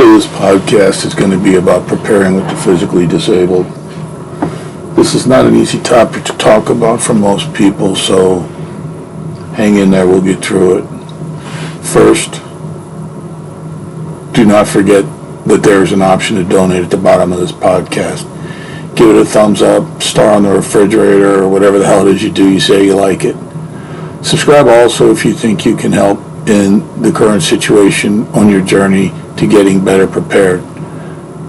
So this podcast is going to be about preparing with the physically disabled. This is not an easy topic to talk about for most people, so hang in there, we'll get through it. First, do not forget that there is an option to donate at the bottom of this podcast. Give it a thumbs up, star on the refrigerator, or whatever the hell it is you do, you say you like it. Subscribe also if you think you can help in the current situation on your journey to getting better prepared.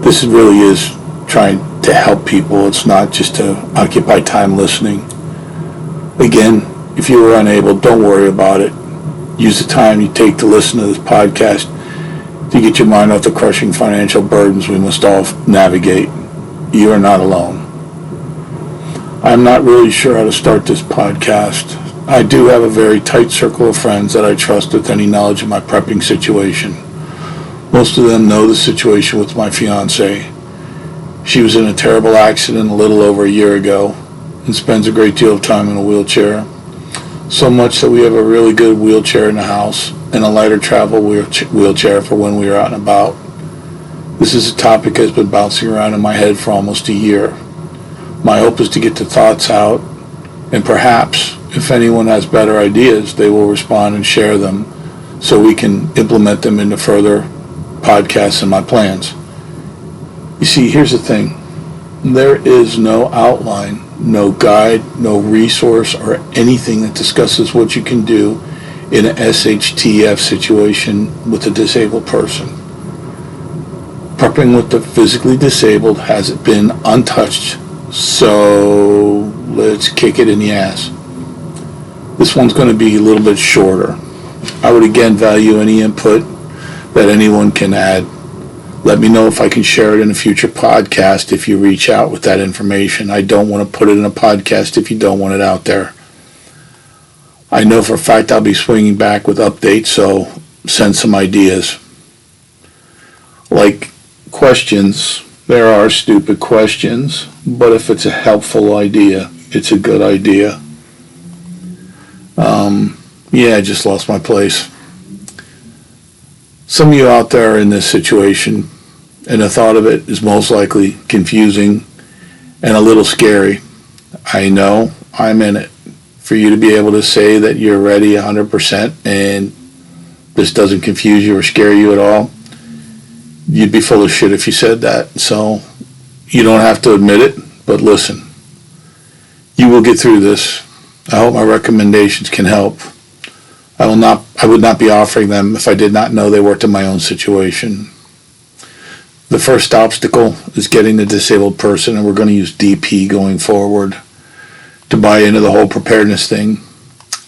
This really is trying to help people. It's not just to occupy time listening. Again, if you were unable, don't worry about it. Use the time you take to listen to this podcast to get your mind off the crushing financial burdens we must all navigate. You are not alone. I'm not really sure how to start this podcast. I do have a very tight circle of friends that I trust with any knowledge of my prepping situation. Most of them know the situation with my fiancé. She was in a terrible accident a little over a year ago and spends a great deal of time in a wheelchair. So much that we have a really good wheelchair in the house and a lighter travel wheelchair for when we are out and about. This is a topic that has been bouncing around in my head for almost a year. My hope is to get the thoughts out, and perhaps, if anyone has better ideas, they will respond and share them so we can implement them into further podcasts and my plans. You see, here's the thing. There is no outline, no guide, no resource, or anything that discusses what you can do in an SHTF situation with a disabled person. Prepping with the physically disabled has been untouched, so let's kick it in the ass. This one's going to be a little bit shorter. I would again value any input that anyone can add. Let me know if I can share it in a future podcast if you reach out with that information. I don't want to put it in a podcast if you don't want it out there. I know for a fact I'll be swinging back with updates, so send some ideas. Like questions, there are stupid questions, but if it's a helpful idea, it's a good idea. I just lost my place. Some of you out there are in this situation, and the thought of it is most likely confusing and a little scary. I know I'm in it. For you to be able to say that you're ready 100% and this doesn't confuse you or scare you at all, you'd be full of shit if you said that. So you don't have to admit it, but listen. You will get through this. I hope my recommendations can help. I would not be offering them if I did not know they worked in my own situation. The first obstacle is getting the disabled person, and we're going to use DP going forward, to buy into the whole preparedness thing.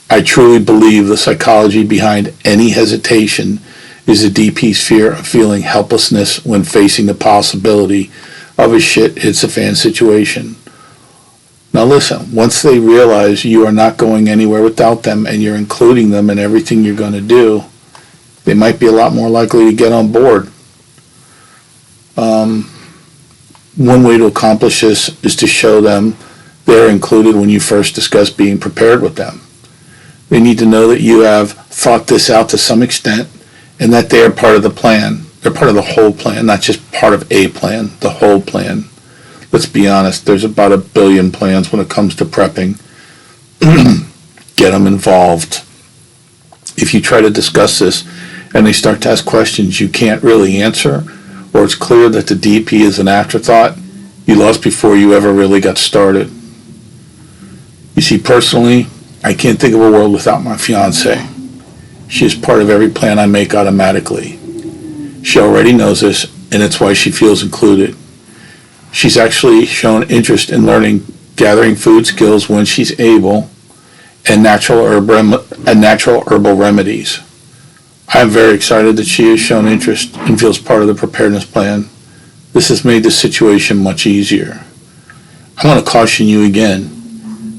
I truly believe the psychology behind any hesitation is the DP's fear of feeling helplessness when facing the possibility of a shit hits the fan situation. Now listen, once they realize you are not going anywhere without them and you're including them in everything you're going to do, they might be a lot more likely to get on board. One way to accomplish this is to show them they're included when you first discuss being prepared with them. They need to know that you have thought this out to some extent and that they are part of the plan. They're part of the whole plan, not just part of a plan, the whole plan. Let's be honest, there's about 1 billion plans when it comes to prepping. Get them involved. If you try to discuss this and they start to ask questions you can't really answer, or it's clear that the DP is an afterthought, you lost before you ever really got started. You see, personally, I can't think of a world without my fiancé. She is part of every plan I make automatically. She already knows this, and it's why she feels included. She's actually shown interest in learning gathering food skills when she's able, and natural herbal remedies. I am very excited that she has shown interest and feels part of the preparedness plan. This has made the situation much easier. I want to caution you again.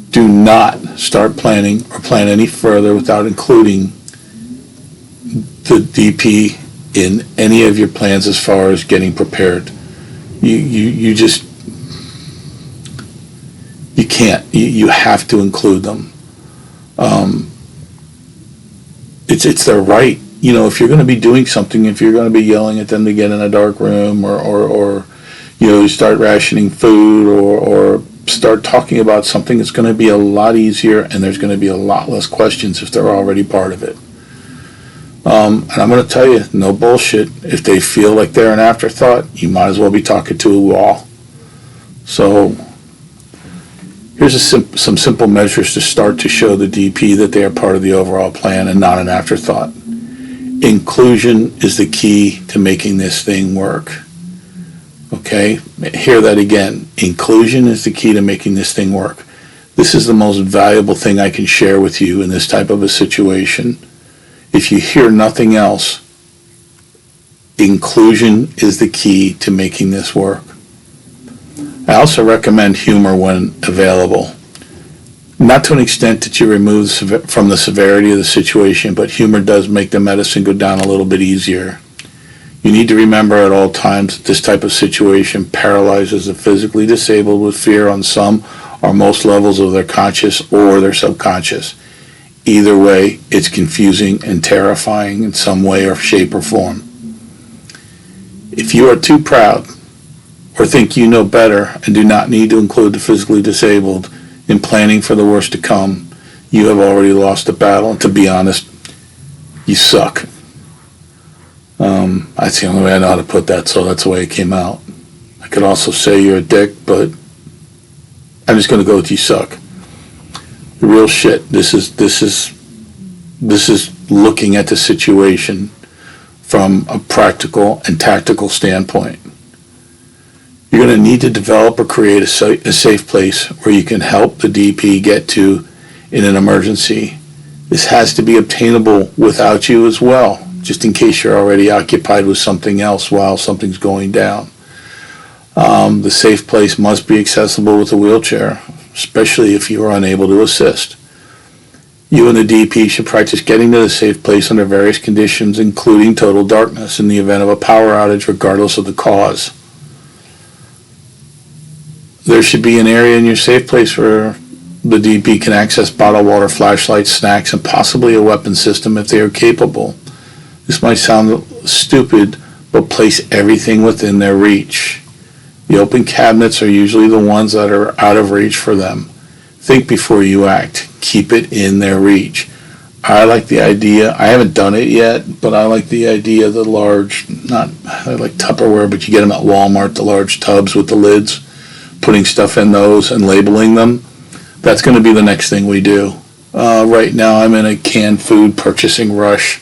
Do not start planning or plan any further without including the DP in any of your plans as far as getting prepared. You can't. You have to include them. It's their right. if you're going to be doing something, if you're going to be yelling at them to get in a dark room, or you start rationing food, or start talking about something, it's going to be a lot easier, and there's going to be a lot less questions if they're already part of it. And I'm going to tell you, no bullshit. If they feel like they're an afterthought, you might as well be talking to a wall. So here's some simple measures to start to show the DP that they are part of the overall plan and not an afterthought. Inclusion is the key to making this thing work. Okay? Hear that again. Inclusion is the key to making this thing work. This is the most valuable thing I can share with you in this type of a situation. If you hear nothing else, inclusion is the key to making this work. I also recommend humor when available. Not to an extent that you remove from the severity of the situation, but humor does make the medicine go down a little bit easier. You need to remember at all times that this type of situation paralyzes the physically disabled with fear on some or most levels of their conscious or their subconscious. Either way, it's confusing and terrifying in some way or shape or form. If you are too proud or think you know better and do not need to include the physically disabled in planning for the worst to come, you have already lost the battle, and to be honest, you suck. That's the only way I know how to put that, so that's the way it came out. I could also say you're a dick, but I'm just going to go with you suck. The real shit. This is looking at the situation from a practical and tactical standpoint. You're going to need to develop or create a safe place where you can help the DP get to in an emergency. This has to be obtainable without you as well, just in case you're already occupied with something else while something's going down. The safe place must be accessible with a wheelchair, especially if you are unable to assist. You and the DP should practice getting to the safe place under various conditions, including total darkness in the event of a power outage, regardless of the cause. There should be an area in your safe place where the DP can access bottled water, flashlights, snacks, and possibly a weapon system if they are capable. This might sound stupid, but place everything within their reach. The open cabinets are usually the ones that are out of reach for them. Think before you act. Keep it in their reach. I like the idea, I haven't done it yet, but I like the idea of the large, not like Tupperware, but you get them at Walmart, the large tubs with the lids, putting stuff in those and labeling them. That's going to be the next thing we do. Right now I'm in a canned food purchasing rush.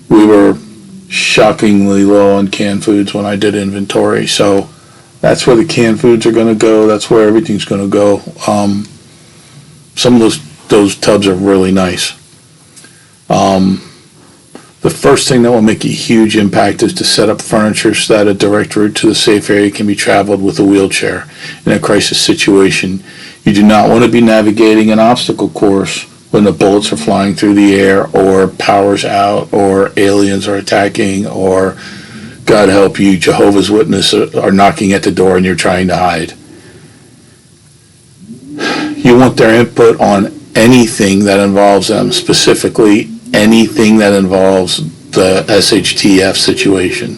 We were shockingly low on canned foods when I did inventory, so that's where the canned foods are going to go. That's where everything's going to go. Some of those tubs are really nice. The first thing that will make a huge impact is to set up furniture so that a direct route to the safe area can be traveled with a wheelchair in a crisis situation. You do not want to be navigating an obstacle course when the bullets are flying through the air, or power's out, or aliens are attacking, or, God help you, Jehovah's Witnesses are knocking at the door and you're trying to hide. You want their input on anything that involves them, specifically anything that involves the SHTF situation.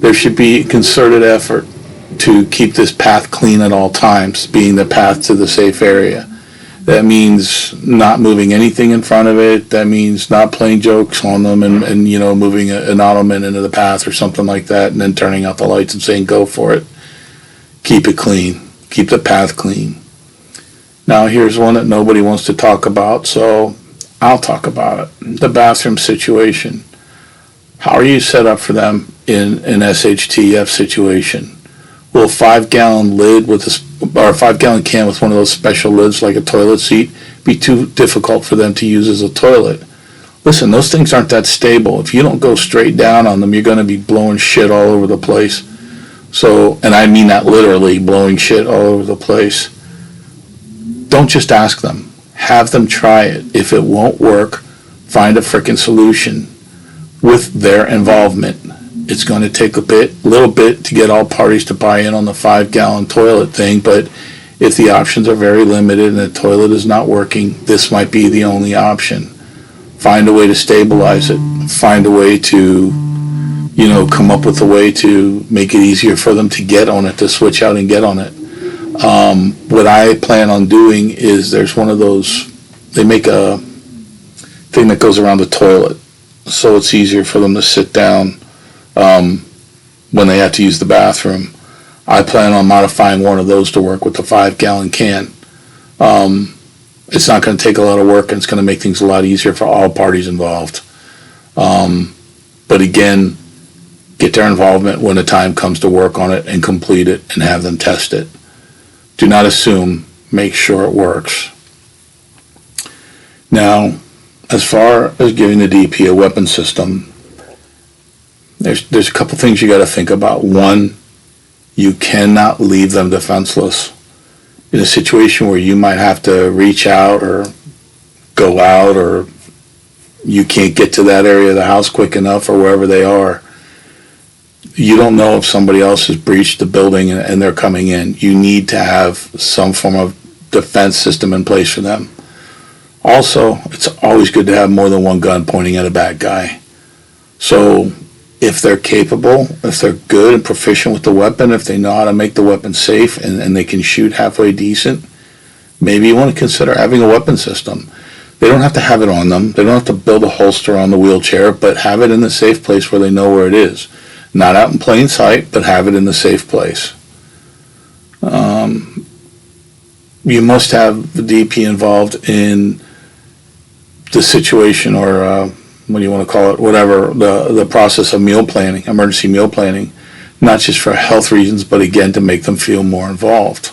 There should be concerted effort to keep this path clean at all times, being the path to the safe area. That means not moving anything in front of it. That means not playing jokes on them and moving an ottoman into the path or something like that, and then turning out the lights and saying, go for it. Keep it clean. Keep the path clean. Now here's one that nobody wants to talk about, so I'll talk about it. The bathroom situation. How are you set up for them in an SHTF situation? Will a 5-gallon lid or a 5-gallon can with one of those special lids like a toilet seat be too difficult for them to use as a toilet? Listen, those things aren't that stable. If you don't go straight down on them, you're going to be blowing shit all over the place. So, and I mean that literally, blowing shit all over the place. Don't just ask them. Have them try it. If it won't work, find a frickin' solution with their involvement. It's going to take a little bit to get all parties to buy in on the 5-gallon toilet thing, but if the options are very limited and the toilet is not working, this might be the only option. find a way to stabilize it, find a way to, come up with a way to make it easier for them to get on it, to switch out and get on it. What I plan on doing is there's one of those, they make a thing that goes around the toilet, so it's easier for them to sit down when they have to use the bathroom. I plan on modifying one of those to work with the 5-gallon can. It's not going to take a lot of work, and it's going to make things a lot easier for all parties involved. But again, get their involvement when the time comes to work on it and complete it and have them test it. Do not assume, make sure it works. Now, as far as giving the DP a weapon system, there's a couple things you got to think about. One, you cannot leave them defenseless. In a situation where you might have to reach out or go out, or you can't get to that area of the house quick enough, or wherever they are, you don't know if somebody else has breached the building and they're coming in. You need to have some form of defense system in place for them. Also, it's always good to have more than one gun pointing at a bad guy. So if they're capable, if they're good and proficient with the weapon, if they know how to make the weapon safe and they can shoot halfway decent, maybe you want to consider having a weapon system. They don't have to have it on them. They don't have to build a holster on the wheelchair, but have it in a safe place where they know where it is. Not out in plain sight, but have it in the safe place. You must have the DP involved in the situation, or what do you want to call it, whatever, the process of meal planning, emergency meal planning, not just for health reasons, but again to make them feel more involved.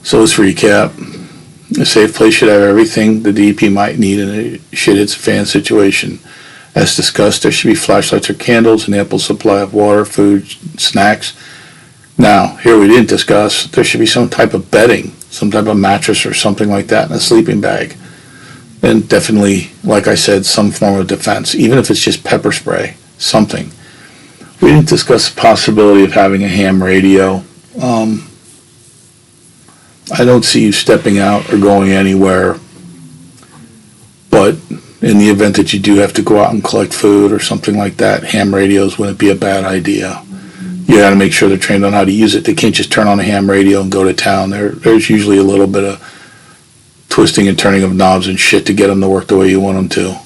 So let's recap. A safe place should have everything the DP might need in a shit hits a fan situation. As discussed, there should be flashlights or candles, an ample supply of water, food, snacks. Now, here we didn't discuss, there should be some type of bedding, some type of mattress or something like that in a sleeping bag. And definitely, like I said, some form of defense, even if it's just pepper spray, something. We didn't discuss the possibility of having a ham radio. I don't see you stepping out or going anywhere, but in the event that you do have to go out and collect food or something like that, ham radios wouldn't be a bad idea. You got to make sure they're trained on how to use it. They can't just turn on a ham radio and go to town. There's usually a little bit of twisting and turning of knobs and shit to get them to work the way you want them to.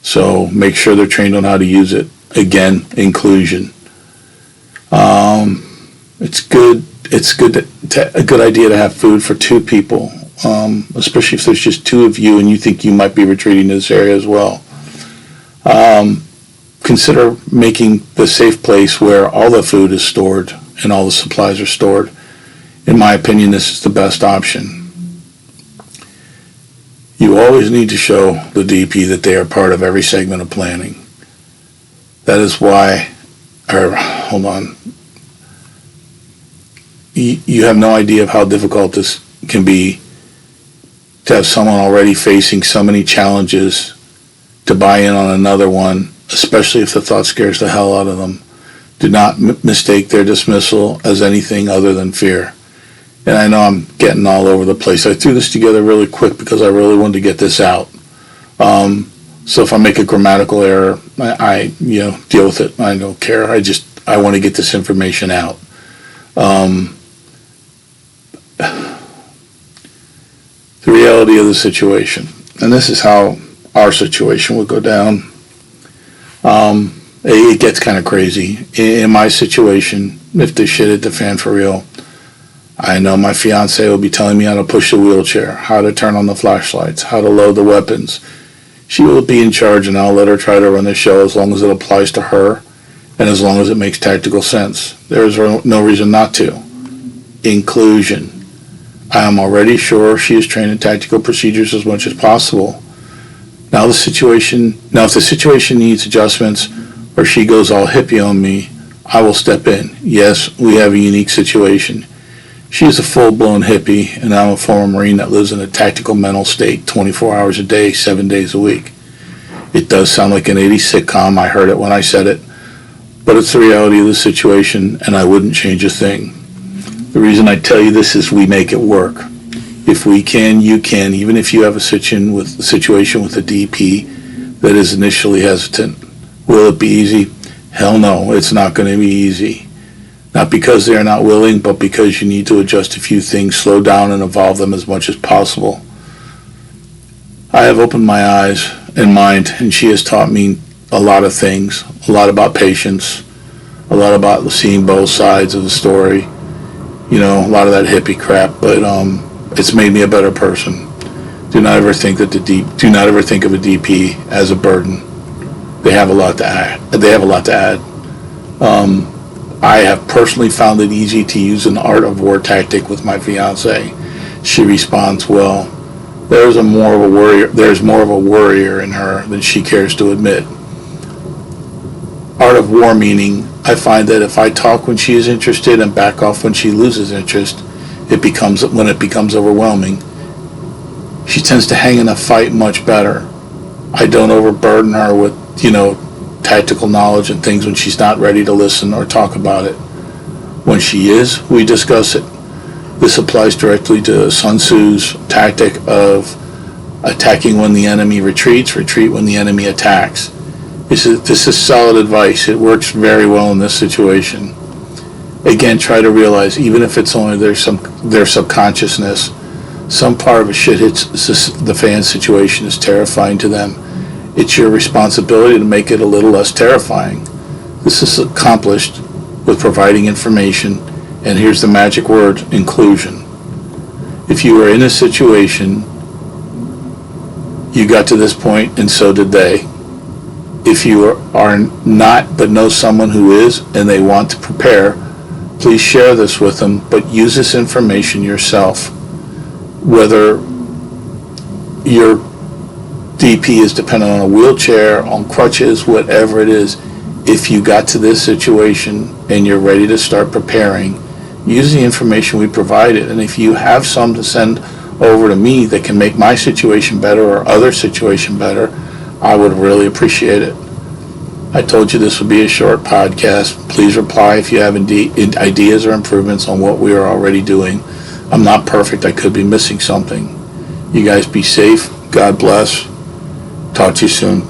So make sure they're trained on how to use it. Again, inclusion. It's good. It's a good idea to have food for two people, especially if there's just two of you and you think you might be retreating to this area as well. Consider making the safe place where all the food is stored and all the supplies are stored. In my opinion, this is the best option. You always need to show the DP that they are part of every segment of planning. That is why, hold on. You have no idea of how difficult this can be to have someone already facing so many challenges to buy in on another one, especially if the thought scares the hell out of them. Do not mistake their dismissal as anything other than fear. And I know I'm getting all over the place. I threw this together really quick because I really wanted to get this out. So if I make a grammatical error, I deal with it. I don't care. I want to get this information out. The reality of the situation, and this is how our situation would go down. It gets kind of crazy. In my situation, if this shit hit the fan for real, I know my fiancé will be telling me how to push the wheelchair, how to turn on the flashlights, how to load the weapons. She will be in charge, and I'll let her try to run the show as long as it applies to her and as long as it makes tactical sense. There is no reason not to. Inclusion. I am already sure she is trained in tactical procedures as much as possible. Now if the situation needs adjustments or she goes all hippie on me, I will step in. Yes, we have a unique situation. She is a full-blown hippie, and I'm a former Marine that lives in a tactical mental state 24 hours a day, 7 days a week. It does sound like an 80s sitcom. I heard it when I said it, but it's the reality of the situation, and I wouldn't change a thing. The reason I tell you this is we make it work. If we can, you can, even if you have a situation with a DP that is initially hesitant. Will it be easy? Hell no, it's not going to be easy. Not because they're not willing, but because you need to adjust a few things, slow down and evolve them as much as possible. I have opened my eyes and mind, and she has taught me a lot of things, a lot about patience, a lot about seeing both sides of the story, a lot of that hippie crap, but it's made me a better person. Do not ever think of a DP as a burden. They have a lot to add. I have personally found it easy to use an art of war tactic with my fiancé. She responds well. There's more of a worrier in her than she cares to admit. Art of war meaning, I find that if I talk when she is interested and back off when she loses interest, when it becomes overwhelming, she tends to hang in a fight much better. I don't overburden her with, tactical knowledge and things when she's not ready to listen or talk about it. When she is, we discuss it. This applies directly to Sun Tzu's tactic of attacking when the enemy retreats, retreat when the enemy attacks. This is solid advice. It works very well in this situation. Again, try to realize, even if it's only their subconsciousness, some part of a shit hits the fan situation is terrifying to them. It's your responsibility to make it a little less terrifying. This is accomplished with providing information, and here's the magic word, inclusion. If you are in a situation, you got to this point, and so did they. If you are not, but know someone who is, and they want to prepare, please share this with them, but use this information yourself. Whether your DP is dependent on a wheelchair, on crutches, whatever it is, if you got to this situation and you're ready to start preparing, use the information we provided. And if you have some to send over to me that can make my situation better or other situation better, I would really appreciate it. I told you this would be a short podcast. Please reply if you have ideas or improvements on what we are already doing. I'm not perfect. I could be missing something. You guys be safe. God bless. Talk to you soon.